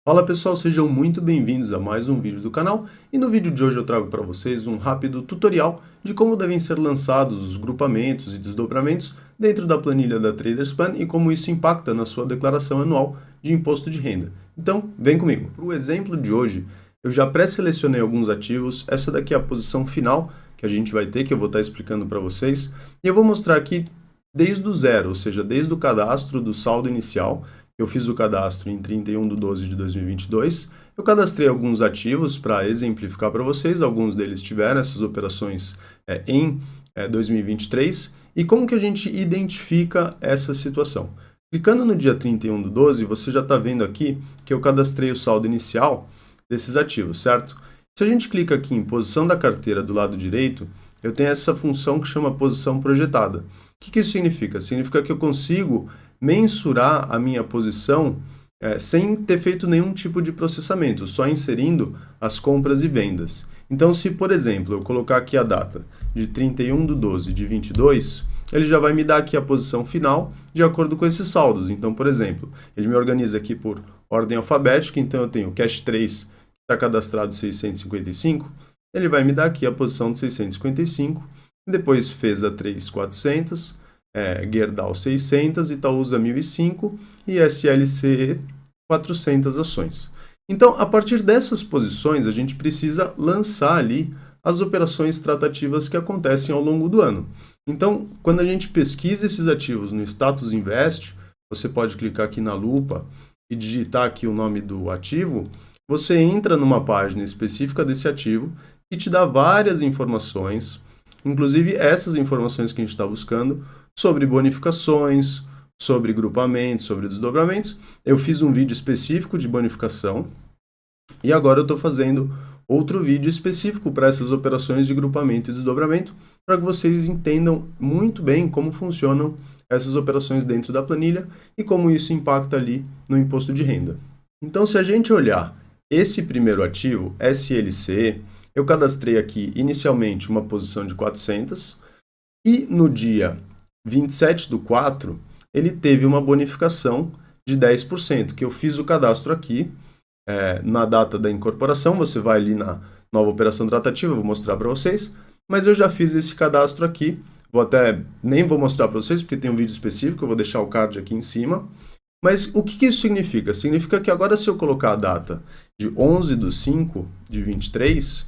Fala pessoal, sejam muito bem-vindos a mais um vídeo do canal e no vídeo de hoje eu trago para vocês um rápido tutorial de como devem ser lançados os grupamentos e desdobramentos dentro da planilha da TradersPan e como isso impacta na sua declaração anual de imposto de renda. Então, vem comigo. Para o exemplo de hoje, eu já pré-selecionei alguns ativos, essa daqui é a posição final que a gente vai ter, que eu vou estar explicando para vocês, e eu vou mostrar aqui desde o zero, ou seja, desde o cadastro do saldo inicial. Eu fiz o cadastro em 31 de 12 de 2022. Eu cadastrei alguns ativos para exemplificar para vocês. Alguns deles tiveram essas operações em 2023. E como que a gente identifica essa situação? Clicando no dia 31 do 12, você já está vendo aqui que eu cadastrei o saldo inicial desses ativos, certo? Se a gente clica aqui em posição da carteira do lado direito, eu tenho essa função que chama posição projetada. O que isso significa? Significa que eu consigo mensurar a minha posição sem ter feito nenhum tipo de processamento, só inserindo as compras e vendas. Então, se, por exemplo, eu colocar aqui a data de 31 de 12 de 22, ele já vai me dar aqui a posição final de acordo com esses saldos. Então, por exemplo, ele me organiza aqui por ordem alfabética, então eu tenho o Cash 3, que está cadastrado 655, ele vai me dar aqui a posição de 655, depois FESA 3, 400, Gerdau 600, Itaúsa 1005 e SLC 400 ações. Então, a partir dessas posições, a gente precisa lançar ali as operações tratativas que acontecem ao longo do ano. Então, quando a gente pesquisa esses ativos no Status Invest, você pode clicar aqui na lupa e digitar aqui o nome do ativo, você entra numa página específica desse ativo que te dá várias informações, inclusive essas informações que a gente está buscando, sobre bonificações, sobre grupamentos, sobre desdobramentos. Eu fiz um vídeo específico de bonificação e agora eu estou fazendo outro vídeo específico para essas operações de grupamento e desdobramento, para que vocês entendam muito bem como funcionam essas operações dentro da planilha e como isso impacta ali no imposto de renda. Então, se a gente olhar esse primeiro ativo, SLC, eu cadastrei aqui inicialmente uma posição de 400 e no dia 27 do 4, ele teve uma bonificação de 10%, que eu fiz o cadastro aqui, na data da incorporação, você vai ali na nova operação tratativa, vou mostrar para vocês, mas eu já fiz esse cadastro aqui, nem vou mostrar para vocês, porque tem um vídeo específico, eu vou deixar o card aqui em cima, mas o que isso significa? Significa que agora se eu colocar a data de 11 de 5 de 23,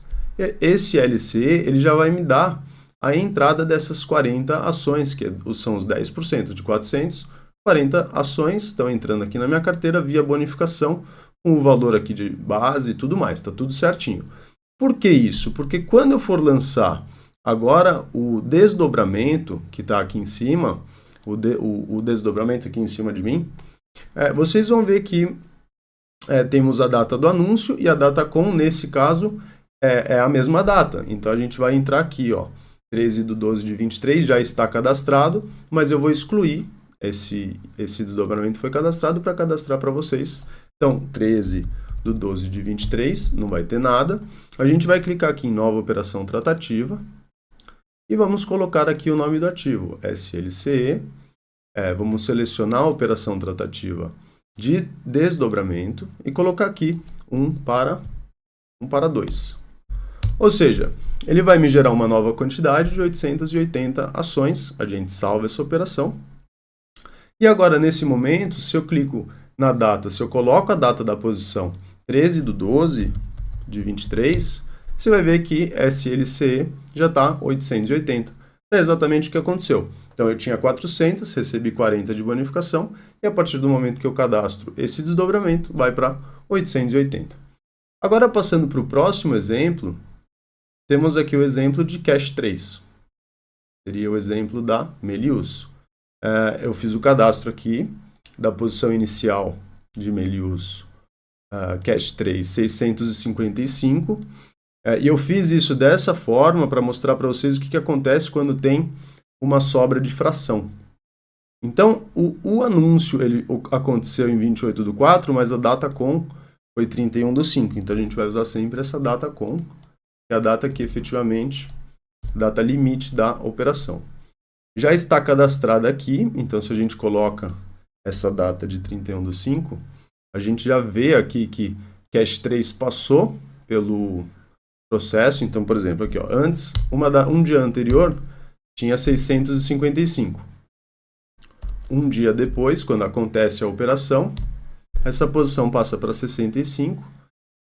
esse LC ele já vai me dar a entrada dessas 40 ações, que são os 10% de 400, 40 ações estão entrando aqui na minha carteira via bonificação, com o valor aqui de base e tudo mais, está tudo certinho. Por que isso? Porque quando eu for lançar agora o desdobramento, que está aqui em cima, o desdobramento aqui em cima de mim, vocês vão ver que temos a data do anúncio e a data com, nesse caso, é a mesma data. Então, a gente vai entrar aqui, ó, 13 de 12 de 23 já está cadastrado, mas eu vou excluir esse desdobramento foi cadastrado para cadastrar para vocês. Então, 13 de 12 de 23, não vai ter nada. A gente vai clicar aqui em nova operação tratativa e vamos colocar aqui o nome do ativo, SLCE. Vamos selecionar a operação tratativa de desdobramento e colocar aqui 1 para 2. Ou seja, ele vai me gerar uma nova quantidade de 880 ações, a gente salva essa operação. E agora, nesse momento, se eu clico na data, se eu coloco a data da posição 13 de 12 de 23, você vai ver que SLC já está 880. É exatamente o que aconteceu. Então, eu tinha 400, recebi 40 de bonificação, e a partir do momento que eu cadastro esse desdobramento, vai para 880. Agora, passando para o próximo exemplo, temos aqui o exemplo de Cash 3. Seria o exemplo da Melius. Eu fiz o cadastro aqui da posição inicial de Melius Cash 3, 655. E eu fiz isso dessa forma para mostrar para vocês o que acontece quando tem uma sobra de fração. Então, o anúncio ele aconteceu em 28 do 4, mas a data com foi 31 do 5. Então, a gente vai usar sempre essa data com, que é a data que efetivamente, data limite da operação. Já está cadastrada aqui, então se a gente coloca essa data de 31 do 5, a gente já vê aqui que Cash 3 passou pelo processo. Então, por exemplo, aqui, ó, antes, um dia anterior, tinha 655. Um dia depois, quando acontece a operação, essa posição passa para 65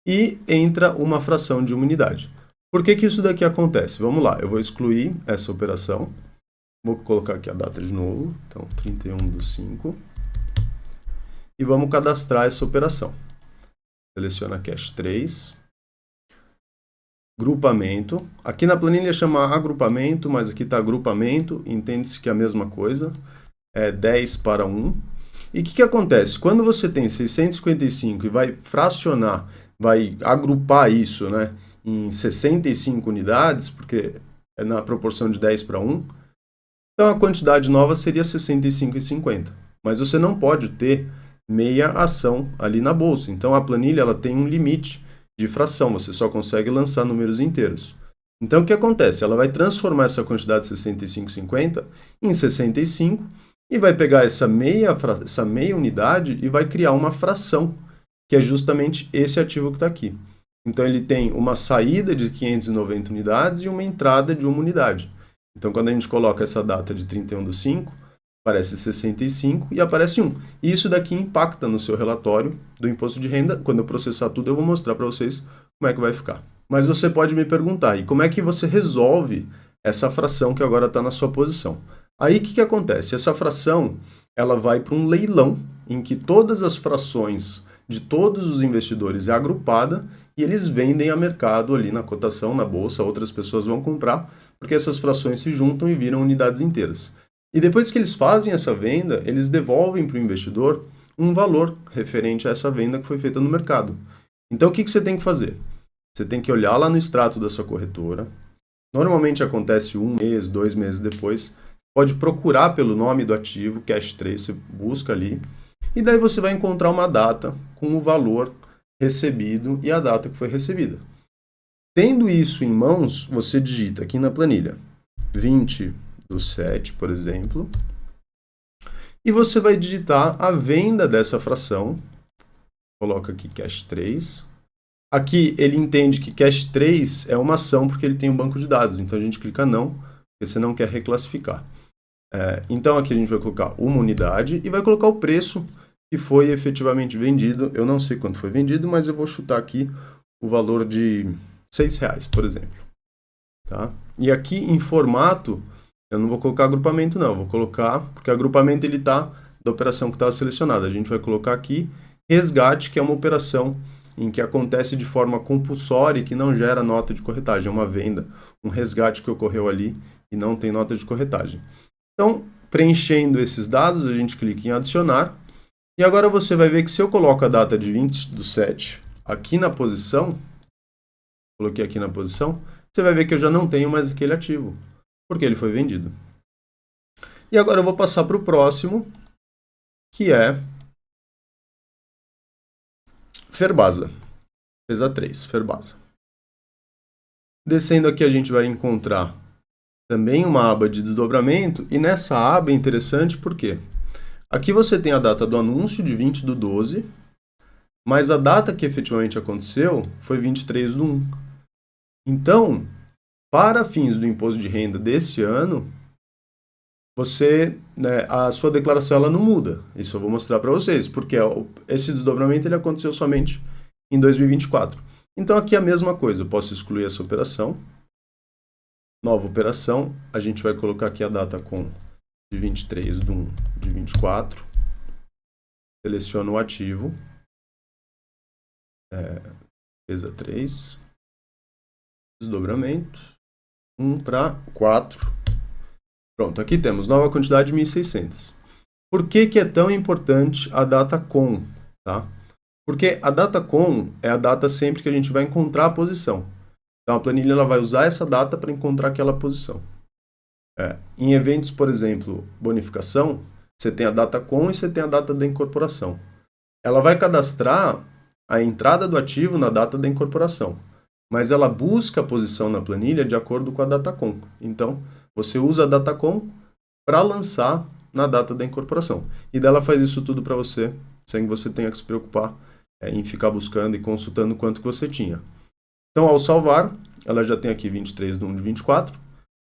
e entra uma fração de uma unidade. Por que isso daqui acontece? Vamos lá, eu vou excluir essa operação. Vou colocar aqui a data de novo, então 31/5. E vamos cadastrar essa operação. Seleciona Cash 3. Grupamento. Aqui na planilha chama agrupamento, mas aqui está agrupamento. Entende-se que é a mesma coisa. É 10/1. E o que acontece? Quando você tem 655 e vai fracionar, vai agrupar isso, né, em 65 unidades, porque é na proporção de 10/1, então a quantidade nova seria 65,50. Mas você não pode ter meia ação ali na bolsa. Então a planilha ela tem um limite de fração, você só consegue lançar números inteiros. Então o que acontece? Ela vai transformar essa quantidade de 65,50 em 65 e vai pegar essa meia unidade e vai criar uma fração, que é justamente esse ativo que está aqui. Então ele tem uma saída de 590 unidades e uma entrada de uma unidade. Então quando a gente coloca essa data de 31/5, aparece 65 e aparece 1. E isso daqui impacta no seu relatório do imposto de renda. Quando eu processar tudo, eu vou mostrar para vocês como é que vai ficar. Mas você pode me perguntar, e como é que você resolve essa fração que agora está na sua posição? Aí o que acontece? Essa fração ela vai para um leilão em que todas as frações de todos os investidores é agrupada e eles vendem a mercado ali na cotação, na bolsa, outras pessoas vão comprar, porque essas frações se juntam e viram unidades inteiras. E depois que eles fazem essa venda, eles devolvem para o investidor um valor referente a essa venda que foi feita no mercado. Então o que você tem que fazer? Você tem que olhar lá no extrato da sua corretora. Normalmente acontece 1 mês, 2 meses depois. Pode procurar pelo nome do ativo, Cash 3, você busca ali. E daí você vai encontrar uma data com o valor recebido e a data que foi recebida. Tendo isso em mãos, você digita aqui na planilha 20/7, por exemplo, e você vai digitar a venda dessa fração. Coloca aqui Cash 3. Aqui ele entende que Cash 3 é uma ação porque ele tem um banco de dados, então a gente clica não, porque você não quer reclassificar. Então aqui a gente vai colocar uma unidade e vai colocar o preço que foi efetivamente vendido. Eu não sei quanto foi vendido, mas eu vou chutar aqui o valor de R$6, por exemplo. Tá? E aqui em formato, eu não vou colocar agrupamento não, eu vou colocar, porque agrupamento ele está da operação que estava selecionada. A gente vai colocar aqui resgate, que é uma operação em que acontece de forma compulsória e que não gera nota de corretagem. É uma venda, um resgate que ocorreu ali e não tem nota de corretagem. Então, preenchendo esses dados, a gente clica em adicionar. E agora você vai ver que se eu coloco a data de 20/7 aqui na posição, coloquei aqui na posição, você vai ver que eu já não tenho mais aquele ativo, porque ele foi vendido. E agora eu vou passar para o próximo, que é Ferbasa. Pesa 3, Ferbasa. Descendo aqui a gente vai encontrar também uma aba de desdobramento, e nessa aba é interessante porque aqui você tem a data do anúncio de 20/12, mas a data que efetivamente aconteceu foi 23/1. Então, para fins do imposto de renda desse ano, a sua declaração ela não muda. Isso eu vou mostrar para vocês, porque esse desdobramento ele aconteceu somente em 2024. Então aqui é a mesma coisa, eu posso excluir essa operação. Nova operação, a gente vai colocar aqui a data de 23/1 de 24. Seleciono o ativo. Pesa 3. Desdobramento. 1/4. Pronto, aqui temos nova quantidade de 1.600. Por que é tão importante a data com? Tá? Porque a data com é a data sempre que a gente vai encontrar a posição. Então a planilha ela vai usar essa data para encontrar aquela posição. Em eventos, por exemplo, bonificação, você tem a data com e você tem a data da incorporação. Ela vai cadastrar a entrada do ativo na data da incorporação, mas ela busca a posição na planilha de acordo com a data com. Então, você usa a data com para lançar na data da incorporação. E dela faz isso tudo para você sem que você tenha que se preocupar em ficar buscando e consultando quanto que você tinha. Então, ao salvar, ela já tem aqui 23 de 1 de 24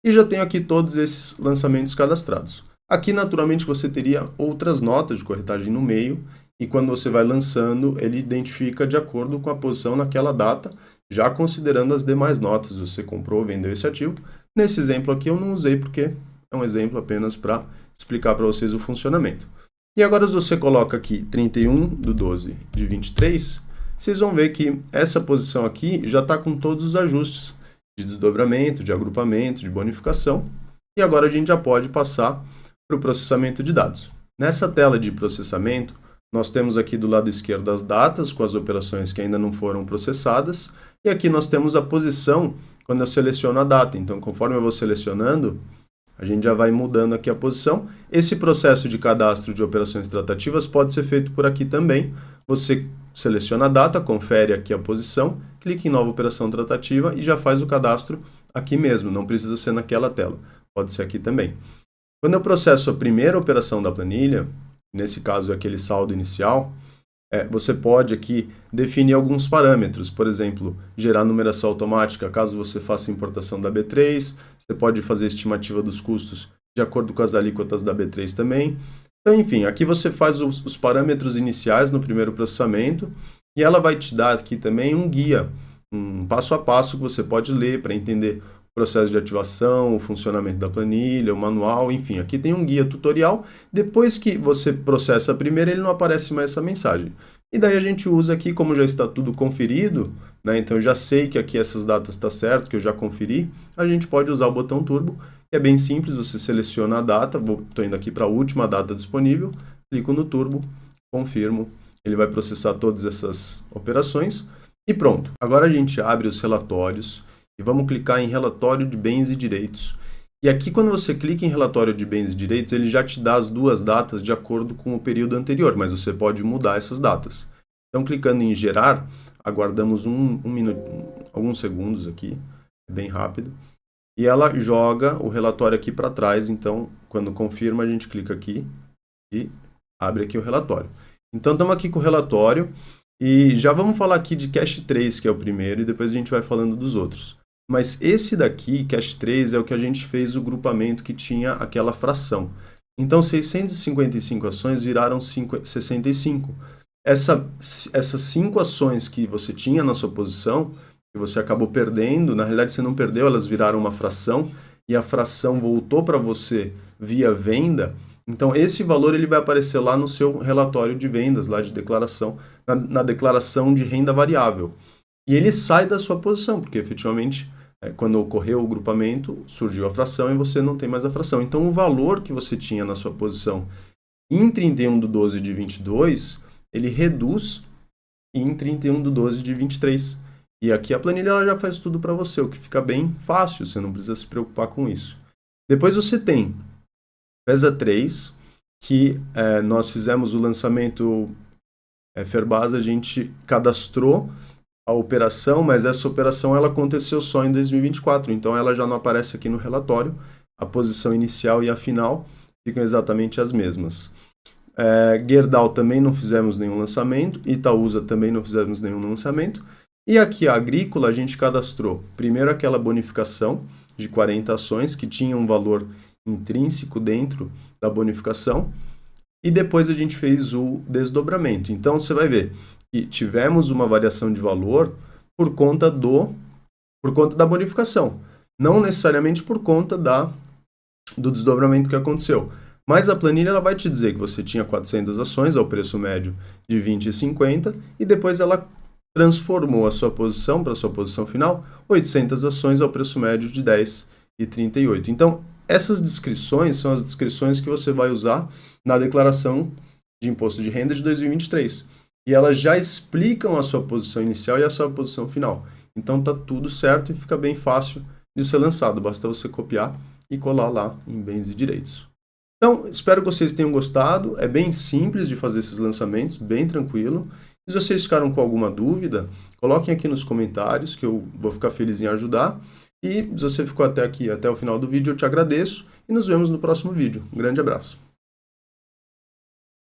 e já tem aqui todos esses lançamentos cadastrados. Aqui, naturalmente, você teria outras notas de corretagem no meio e quando você vai lançando, ele identifica de acordo com a posição naquela data, já considerando as demais notas, você comprou ou vendeu esse ativo. Nesse exemplo aqui eu não usei porque é um exemplo apenas para explicar para vocês o funcionamento. E agora se você coloca aqui 31 de 12 de 23, vocês vão ver que essa posição aqui já está com todos os ajustes de desdobramento, de agrupamento, de bonificação. E agora a gente já pode passar para o processamento de dados. Nessa tela de processamento, nós temos aqui do lado esquerdo as datas com as operações que ainda não foram processadas. E aqui nós temos a posição quando eu seleciono a data. Então, conforme eu vou selecionando, a gente já vai mudando aqui a posição. Esse processo de cadastro de operações tratativas pode ser feito por aqui também. Você seleciona a data, confere aqui a posição, clica em nova operação tratativa e já faz o cadastro aqui mesmo. Não precisa ser naquela tela, pode ser aqui também. Quando eu processo a primeira operação da planilha, nesse caso é aquele saldo inicial, você pode aqui definir alguns parâmetros, por exemplo, gerar numeração automática caso você faça importação da B3, você pode fazer estimativa dos custos de acordo com as alíquotas da B3 também. Então, enfim, aqui você faz os parâmetros iniciais no primeiro processamento e ela vai te dar aqui também um guia, um passo a passo que você pode ler para entender o processo de ativação, o funcionamento da planilha, o manual, enfim, aqui tem um guia tutorial. Depois que você processa a primeira, ele não aparece mais essa mensagem. E daí a gente usa aqui, como já está tudo conferido, né, então eu já sei que aqui essas datas estão certo, que eu já conferi, a gente pode usar o botão Turbo, que é bem simples, você seleciona a data, estou indo aqui para a última data disponível, clico no Turbo, confirmo, ele vai processar todas essas operações e pronto. Agora a gente abre os relatórios, e vamos clicar em relatório de bens e direitos. E aqui quando você clica em relatório de bens e direitos, ele já te dá as duas datas de acordo com o período anterior, mas você pode mudar essas datas. Então clicando em gerar, aguardamos um minuto, alguns segundos aqui, bem rápido. E ela joga o relatório aqui para trás, então quando confirma a gente clica aqui e abre aqui o relatório. Então estamos aqui com o relatório e já vamos falar aqui de Cash 3, que é o primeiro, e depois a gente vai falando dos outros. Mas esse daqui, Cash 3, é o que a gente fez o grupamento que tinha aquela fração. Então, 655 ações viraram 65. Essas 5 ações que você tinha na sua posição, que você acabou perdendo, na realidade você não perdeu, elas viraram uma fração, e a fração voltou para você via venda. Então, esse valor ele vai aparecer lá no seu relatório de vendas, lá de declaração, na declaração de renda variável. E ele sai da sua posição, porque efetivamente, quando ocorreu o grupamento, surgiu a fração e você não tem mais a fração. Então, o valor que você tinha na sua posição em 31 de 12 de 22, ele reduz em 31 de 12 de 23. E aqui a planilha ela já faz tudo para você, o que fica bem fácil, você não precisa se preocupar com isso. Depois você tem PESA 3, que nós fizemos o lançamento Ferbasa, a gente cadastrou a operação, mas essa operação ela aconteceu só em 2024, então ela já não aparece aqui no relatório, a posição inicial e a final ficam exatamente as mesmas. Gerdau também não fizemos nenhum lançamento, Itaúsa também não fizemos nenhum lançamento, e aqui a Agrícola a gente cadastrou primeiro aquela bonificação de 40 ações que tinha um valor intrínseco dentro da bonificação, e depois a gente fez o desdobramento. Então você vai ver que tivemos uma variação de valor por conta da bonificação, não necessariamente por conta do desdobramento que aconteceu. Mas a planilha ela vai te dizer que você tinha 400 ações ao preço médio de 20,50 e depois ela transformou a sua posição para a sua posição final, 800 ações ao preço médio de 10,38. Então, essas descrições são as descrições que você vai usar na declaração de imposto de renda de 2023. E elas já explicam a sua posição inicial e a sua posição final. Então está tudo certo e fica bem fácil de ser lançado. Basta você copiar e colar lá em bens e direitos. Então, espero que vocês tenham gostado. É bem simples de fazer esses lançamentos, bem tranquilo. Se vocês ficaram com alguma dúvida, coloquem aqui nos comentários que eu vou ficar feliz em ajudar. E se você ficou até aqui, até o final do vídeo, eu te agradeço e nos vemos no próximo vídeo. Um grande abraço.